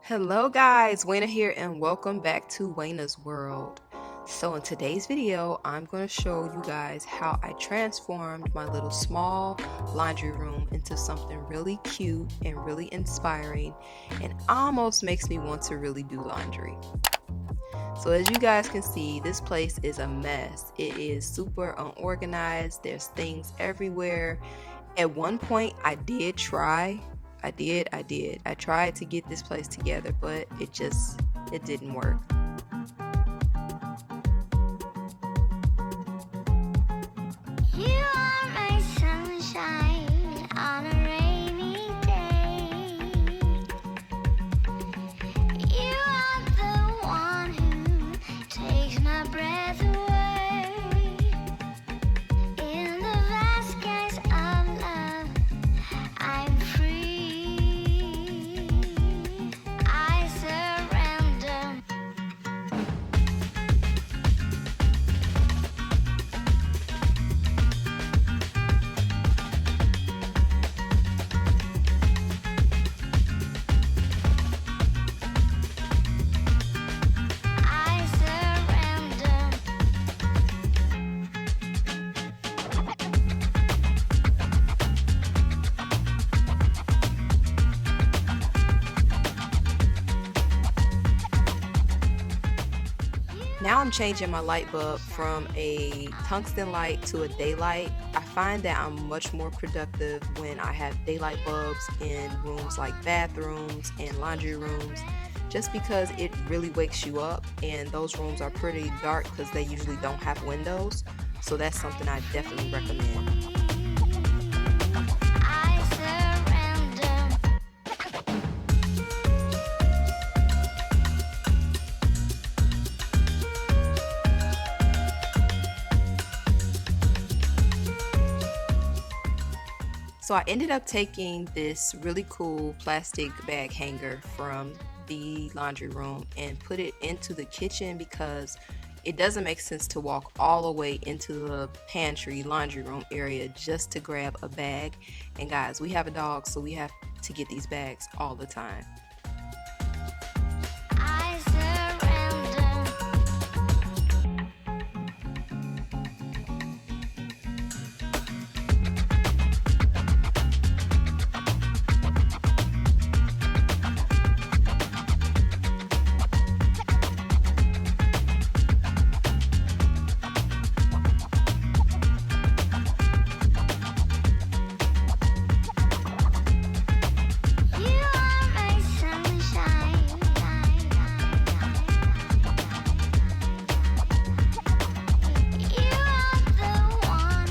Hello guys, Wayna here and welcome back to Wayna's World. So in today's video, I'm going to show you guys how I transformed my little small laundry room into something really cute and really inspiring and almost makes me want to really do laundry. So as you guys can see, this place is a mess. It is super unorganized. There's things everywhere. At one point I did try I tried to get this place together, but it didn't work. You are my sunshine on a rainy day. You are the one who takes my breath away. In the vast skies of love, I'm free. I surrender. I surrender. Now I'm changing my light bulb from a tungsten light to a daylight. I find that I'm much more productive when I have daylight bulbs in rooms like bathrooms and laundry rooms, just because it really wakes you up, and those rooms are pretty dark because they usually don't have windows. So that's something I definitely recommend. I surrender. So I ended up taking this really cool plastic bag hanger from the laundry room and put it into the kitchen because it doesn't make sense to walk all the way into the pantry laundry room area just to grab a bag. And guys, we have a dog, so we have to get these bags all the time. I surrender. You are my sunshine. You are the one.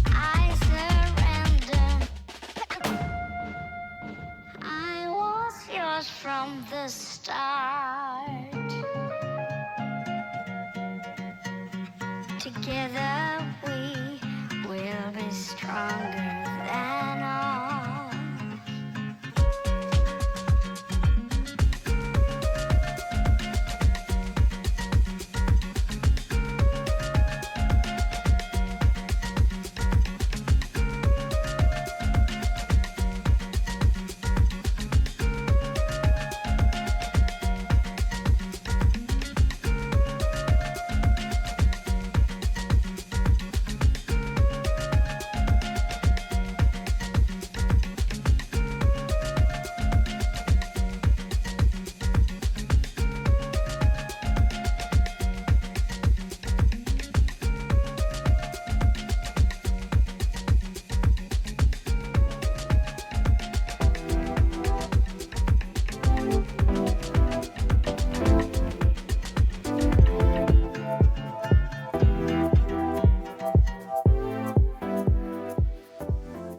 I surrender. I was yours from the start. Together we will be stronger than all.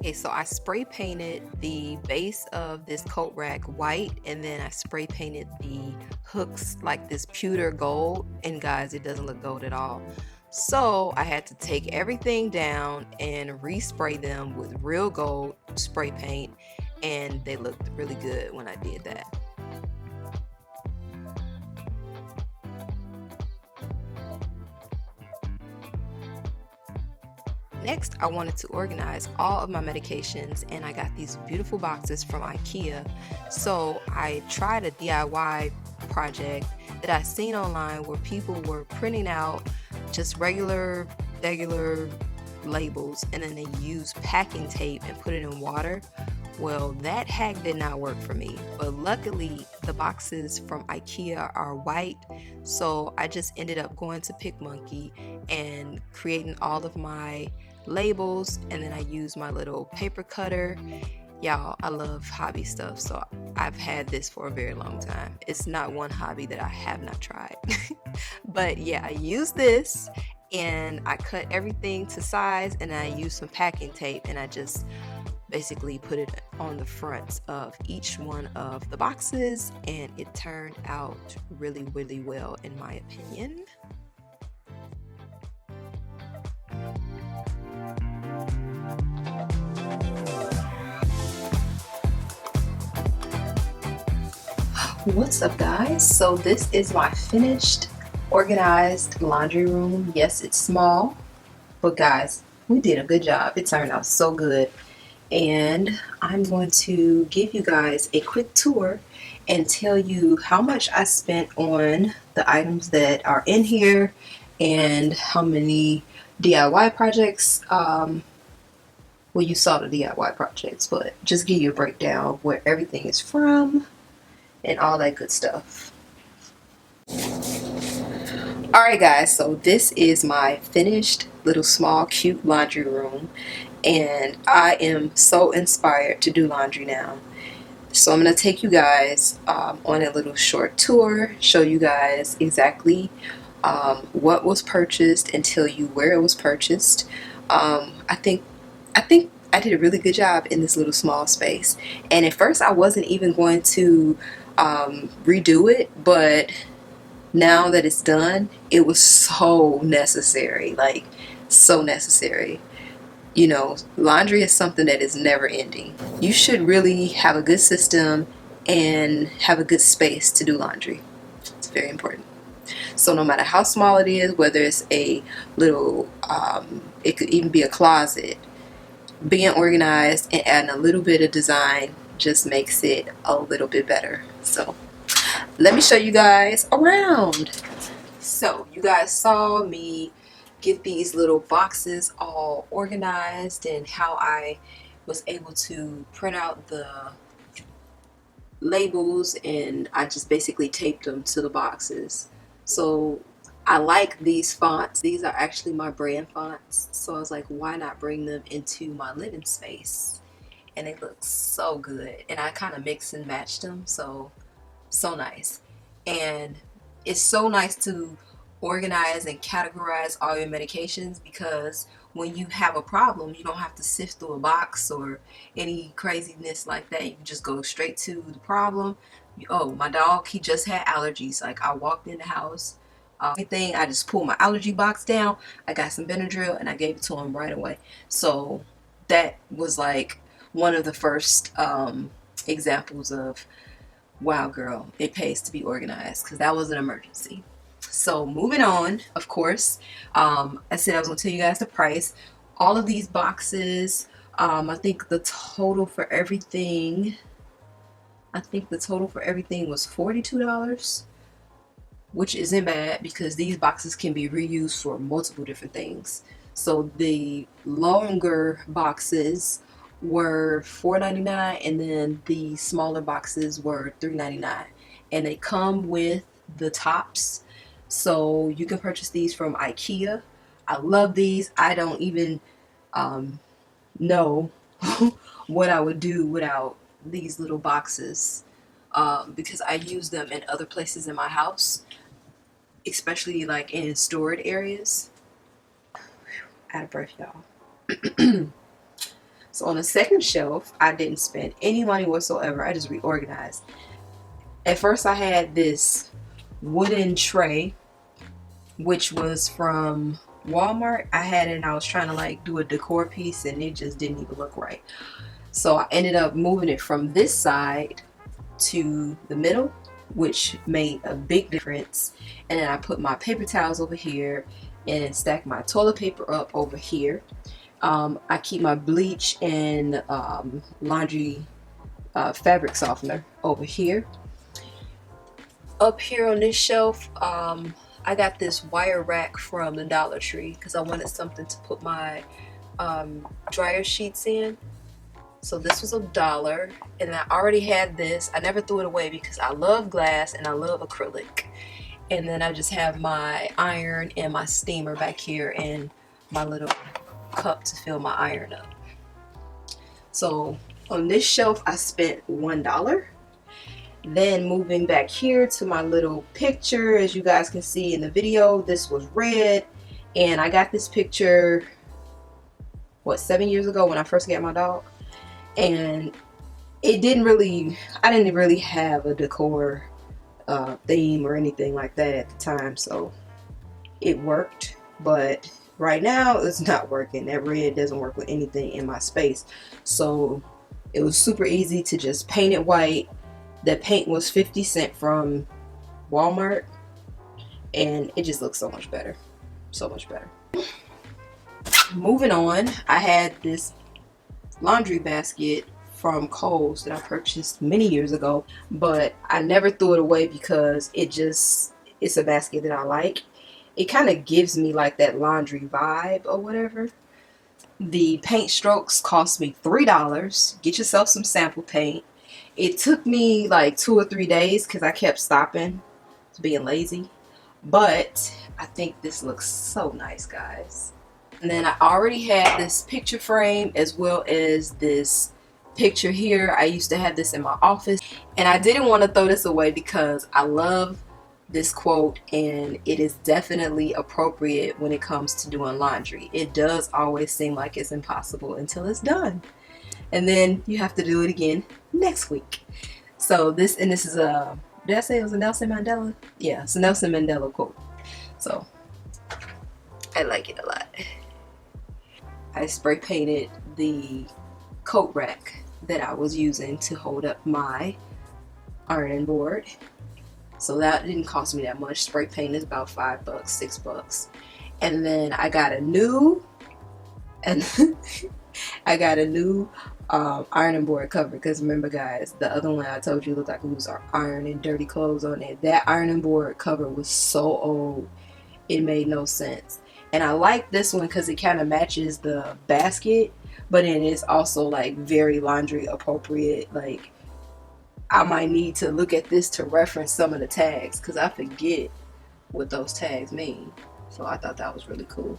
Okay, so I spray painted the base of this coat rack white, and then I spray painted the hooks like this pewter gold, and guys, it doesn't look gold at all. So I had to take everything down and respray them with real gold spray paint, and they looked really good when I did that. Next, I wanted to organize all of my medications, and I got these beautiful boxes from IKEA. So I tried a DIY project that I seen online where people were printing out just regular labels, and then they use packing tape and put it in water. Well, that hack did not work for me, but luckily the boxes from IKEA are white, so I just ended up going to PicMonkey and creating all of my labels, and then I used my little paper cutter. Y'all, I love hobby stuff, so I've had this for a very long time. It's not one hobby that I have not tried. But yeah, I used this and I cut everything to size, and I used some packing tape, and I just basically put it on the fronts of each one of the boxes, and it turned out really well in my opinion. What's up, guys? So this is my finished organized laundry room. Yes, it's small, but guys, we did a good job. It turned out so good, and I'm going to give you guys a quick tour and tell you how much I spent on the items that are in here and how many DIY projects. Well, you saw the DIY projects, but just give you a breakdown of where everything is from and all that good stuff. Alright guys, so this is my finished little small cute laundry room, and I am so inspired to do laundry now. So I'm going to take you guys on a little short tour, show you guys exactly what was purchased and tell you where it was purchased. I think I did a really good job in this little small space, and at first I wasn't even going to redo it, but now that it's done, it was so necessary, like so necessary. You know, laundry is something that is never ending. You should really have a good system and have a good space to do laundry. It's very important. So no matter how small it is, whether it's a little, it could even be a closet, being organized and adding a little bit of design just makes it a little bit better. So let me show you guys around. So you guys saw me get these little boxes all organized and how I was able to print out the labels, and I just basically taped them to the boxes. So I like these fonts. These are actually my brand fonts, so I was like, why not bring them into my living space? And they look so good, and I kind of mix and match them, so nice. And it's so nice to organize and categorize all your medications, because when you have a problem, you don't have to sift through a box or any craziness like that. You can just go straight to the problem. Oh, my dog, he just had allergies. Like, I walked in the house, everything, I just pulled my allergy box down, I got some Benadryl, and I gave it to him right away. So that was like one of the first examples of, wow girl, it pays to be organized, because that was an emergency. So moving on, of course, I said I was going to tell you guys the price. All of these boxes, I think the total for everything was $42, which isn't bad because these boxes can be reused for multiple different things. So the longer boxes were $4.99, and then the smaller boxes were $3.99, and they come with the tops. So you can purchase these from IKEA. I love these. I don't even know what I would do without these little boxes, because I use them in other places in my house, especially like in stored areas. Out of breath, y'all. So on the second shelf, I didn't spend any money whatsoever. I just reorganized. At first I had this wooden tray, which was from Walmart. I had it and I was trying to like do a decor piece, and it just didn't even look right. So I ended up moving it from this side to the middle, which made a big difference. And then I put my paper towels over here and stacked my toilet paper up over here. I keep my bleach and laundry fabric softener over here. Up here on this shelf, I got this wire rack from the Dollar Tree because I wanted something to put my dryer sheets in. So this was $1, and I already had this. I never threw it away because I love glass and I love acrylic. And then I just have my iron and my steamer back here and my little cup to fill my iron up. So on this shelf I spent $1. Then moving back here to my little picture, as you guys can see in the video, this was red, and I got this picture, what, 7 years ago when I first got my dog. And I didn't really have a decor theme or anything like that at the time, so it worked. But right now it's not working. That red doesn't work with anything in my space, so it was super easy to just paint it white. The paint was 50 cents from Walmart, and it just looks so much better. So much better. Moving on, I had this laundry basket from Kohl's that I purchased many years ago, but I never threw it away because it's a basket that I like. It kind of gives me like that laundry vibe or whatever. The paint strokes cost me $3. Get yourself some sample paint. It took me like 2 or 3 days because I kept stopping, being lazy. But I think this looks so nice, guys. And then I already had this picture frame as well as this picture here. I used to have this in my office, and I didn't want to throw this away because I love this quote, and it is definitely appropriate when it comes to doing laundry. It does always seem like it's impossible until it's done, and then you have to do it again next week. So this is a, did I say it was a Nelson Mandela? Yeah, it's a Nelson Mandela quote. So I like it a lot. I spray painted the coat rack that I was using to hold up my ironing board. So that didn't cost me that much. Spray paint is about $5, $6. And then I got a new ironing board cover, because remember guys, the other one I told you looked like it was ironing dirty clothes on it. That ironing board cover was so old, it made no sense. And I like this one because it kind of matches the basket, but it is also like very laundry appropriate. Like, I might need to look at this to reference some of the tags because I forget what those tags mean. So I thought that was really cool.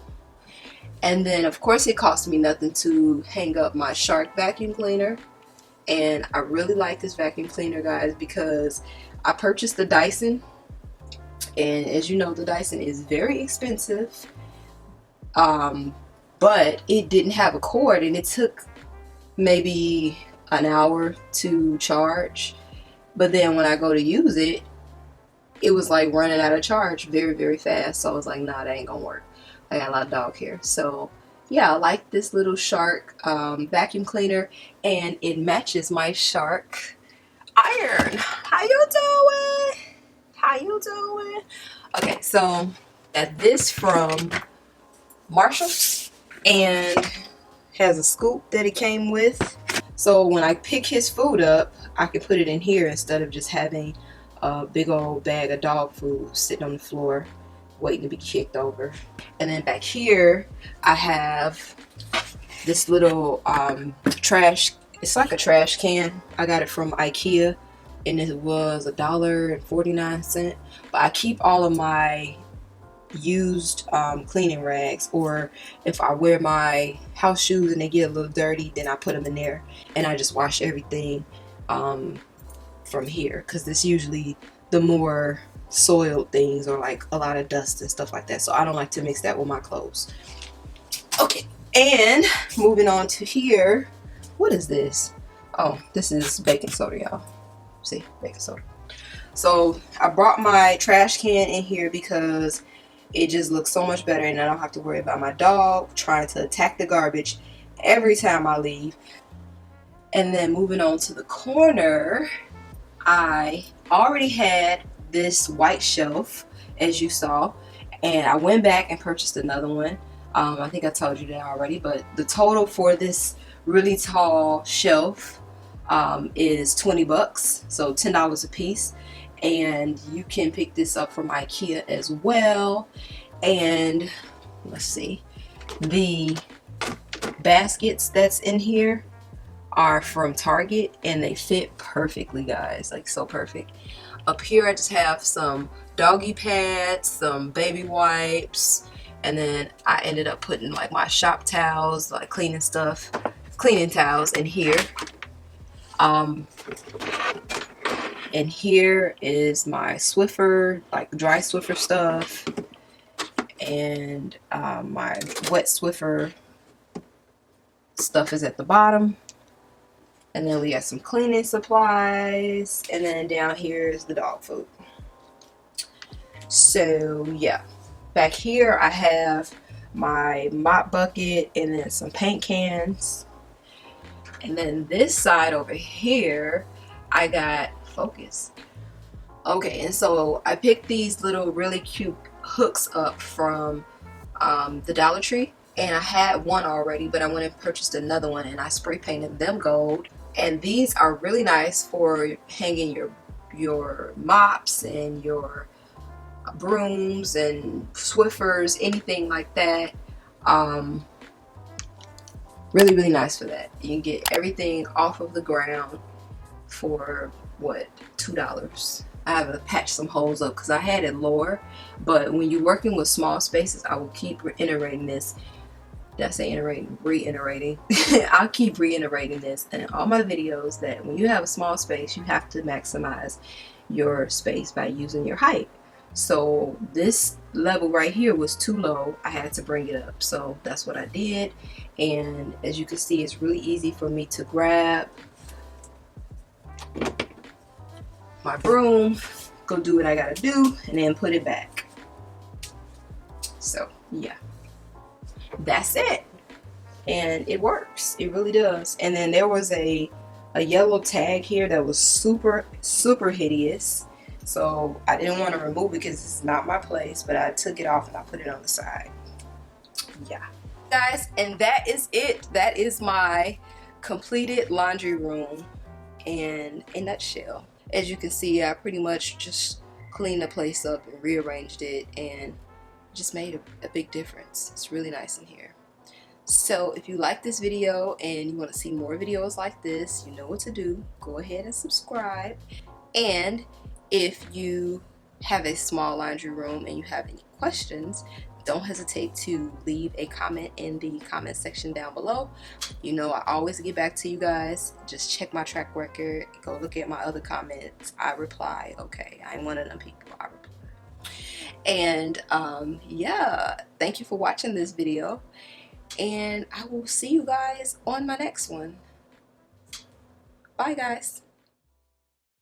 And then of course it cost me nothing to hang up my Shark vacuum cleaner. And I really like this vacuum cleaner, guys, because I purchased the Dyson. And as you know, the Dyson is very expensive. But it didn't have a cord, and it took maybe an hour to charge. But then when I go to use it, it was like running out of charge very, very fast. So I was like, nah, that ain't gonna work. I got a lot of dog hair. So yeah, I like this little Shark vacuum cleaner, and it matches my Shark iron. How you doing? How you doing? Okay, so got this from Marshall's, and has a scoop that it came with. So when I pick his food up, I can put it in here instead of just having a big old bag of dog food sitting on the floor waiting to be kicked over. And then back here I have this little trash, it's like a trash can. I got it from IKEA, and it was $1.49. But I keep all of my used cleaning rags, or if I wear my house shoes and they get a little dirty, then I put them in there, and I just wash everything from here, because it's usually the more soiled things or like a lot of dust and stuff like that, so I don't like to mix that with my clothes. Okay, and moving on to here, what is this? Oh, this is baking soda, y'all. See, baking soda. So I brought my trash can in here because it just looks so much better, and I don't have to worry about my dog trying to attack the garbage every time I leave. And then moving on to the corner, I already had this white shelf, as you saw, and I went back and purchased another one. I think I told you that already, but the total for this really tall shelf is 20 bucks, so $10 a piece. And you can pick this up from IKEA as well. And let's see, the baskets that's in here are from Target, and they fit perfectly, guys, like so perfect. Up here I just have some doggy pads, some baby wipes, and then I ended up putting like my shop towels, like cleaning towels in here. And here is my Swiffer, like dry Swiffer stuff, and my wet Swiffer stuff is at the bottom. And then we got some cleaning supplies, and then down here is the dog food. So yeah, back here I have my mop bucket and then some paint cans. And then this side over here, I got focus. Okay, and so I picked these little really cute hooks up from the Dollar Tree. And I had one already, but I went and purchased another one, and I spray painted them gold. And these are really nice for hanging your mops and your brooms and Swiffers, anything like that. Really, really nice for that. You can get everything off of the ground for what, $2. I have to patch some holes up because I had it lower, but when you're working with small spaces, I will keep reiterating this. Did I say iterating? Reiterating. I'll keep reiterating this in all my videos, that when you have a small space, you have to maximize your space by using your height. So this level right here was too low. I had to bring it up. So that's what I did. And as you can see, it's really easy for me to grab my broom, go do what I gotta do, and then put it back. So yeah, that's it. And it works, it really does. And then there was a yellow tag here that was super hideous, so I didn't want to remove it because it's not my place, but I took it off and I put it on the side. Yeah, guys, and that is it. That is my completed laundry room in a nutshell. As you can see, I pretty much just cleaned the place up and rearranged it, and just made a big difference. It's really nice in here. So if you like this video and you want to see more videos like this, you know what to do. Go ahead and subscribe. And if you have a small laundry room and you have any questions, don't hesitate to leave a comment in the comment section down below. You know, I always get back to you guys. Just check my track record. Go look at my other comments. I reply. Okay, I ain't one of them people. I reply. And yeah, thank you for watching this video, and I will see you guys on my next one. Bye, guys.